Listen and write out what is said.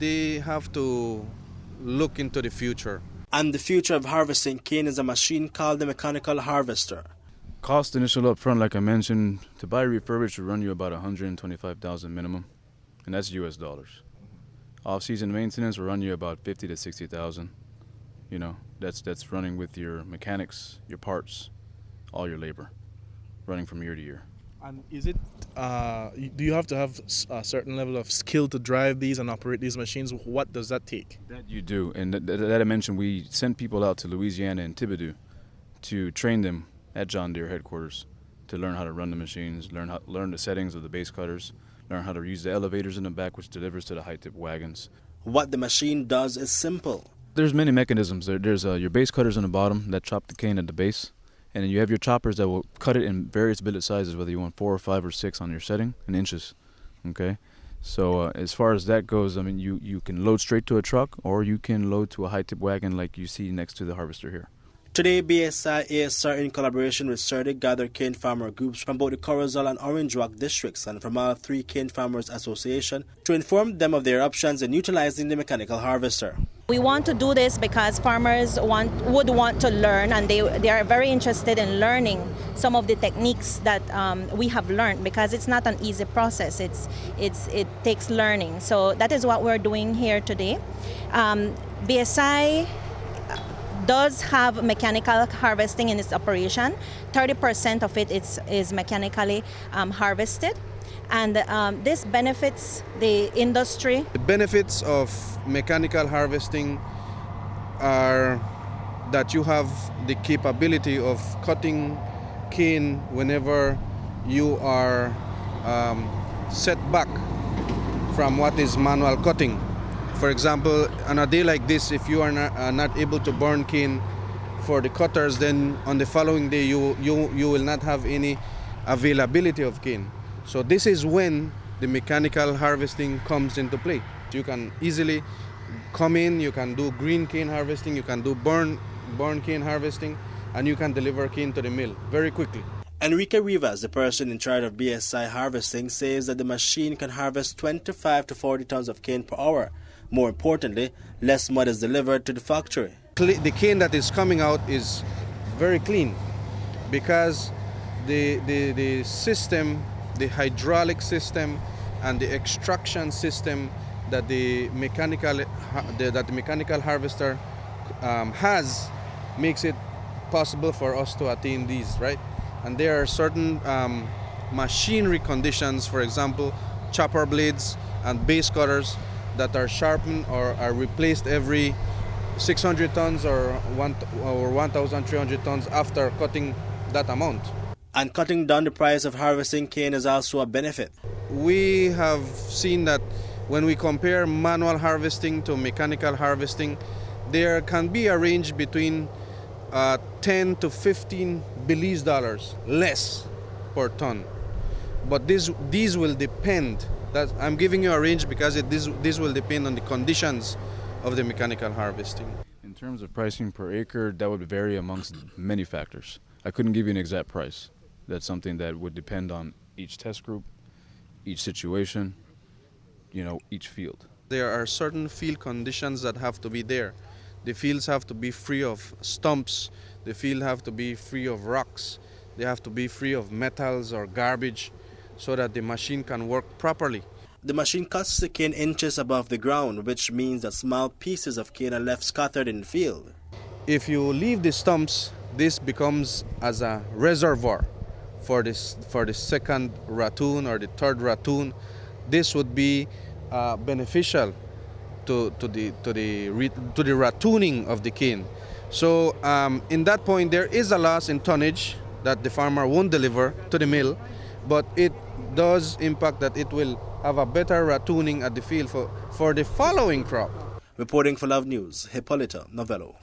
they have to look into the future. And the future of harvesting cane is a machine called the mechanical harvester. Cost initial up front, like I mentioned, to buy refurbished will run you about $125,000 minimum, and that's US dollars. Off-season maintenance will run you about $50,000 to $60,000. You know, that's running with your mechanics, your parts, all your labor, running from year to year. And is it? Do you have to have a certain level of skill to drive these and operate these machines? What does that take? That you do, and that I mentioned, we sent people out to Louisiana and Thibodaux to train them at John Deere headquarters to learn how to run the machines, learn the settings of the base cutters, learn how to use the elevators in the back, which delivers to the high-tip wagons. What the machine does is simple. There's many mechanisms. There's your base cutters on the bottom that chop the cane at the base, and then you have your choppers that will cut it in various billet sizes, whether you want 4 or 5 or 6 on your setting in inches. Okay, so as far as that goes, I mean, you can load straight to a truck, or you can load to a high-tip wagon like you see next to the harvester here. Today, BSI ASR, in collaboration with CERDIC, gathered cane farmer groups from both the Corozal and Orange Rock districts and from all 3 Cane Farmers Association to inform them of their options in utilizing the mechanical harvester. We want to do this because farmers would want to learn, and they are very interested in learning some of the techniques that we have learned, because it's not an easy process. It takes learning. So that is what we're doing here today. BSI does have mechanical harvesting in its operation. 30% of it is mechanically harvested, and this benefits the industry. The benefits of mechanical harvesting are that you have the capability of cutting cane whenever you are set back from what is manual cutting. For example, on a day like this, if you are not able to burn cane for the cutters, then on the following day you will not have any availability of cane. So this is when the mechanical harvesting comes into play. You can easily come in, you can do green cane harvesting, you can do burn cane harvesting, and you can deliver cane to the mill very quickly. Enrique Rivas, the person in charge of BSI harvesting, says that the machine can harvest 25 to 40 tons of cane per hour. More importantly, less mud is delivered to the factory. The cane that is coming out is very clean because the system, the hydraulic system and the extraction system that the mechanical harvester has makes it possible for us to attain these, right? And there are certain machinery conditions, for example, chopper blades and base cutters that are sharpened or are replaced every 600 tons or 1,300 tons after cutting that amount. And cutting down the price of harvesting cane is also a benefit. We have seen that when we compare manual harvesting to mechanical harvesting, there can be a range between 10 to 15 Belize dollars less per ton. But these will depend. I'm giving you a range because this will depend on the conditions of the mechanical harvesting. In terms of pricing per acre, that would vary amongst many factors. I couldn't give you an exact price. That's something that would depend on each test group, each situation, each field. There are certain field conditions that have to be there. The fields have to be free of stumps. The field have to be free of rocks. They have to be free of metals or garbage so that the machine can work properly. The machine cuts the cane inches above the ground, which means that small pieces of cane are left scattered in the field. If you leave the stumps, this becomes as a reservoir for the second ratoon or the third ratoon. This would be beneficial to the ratooning of the cane. So in that point, there is a loss in tonnage that the farmer won't deliver to the mill, but it does impact that it will have a better ratooning at the field for the following crop. Reporting for Love News, Hippolyta Novello.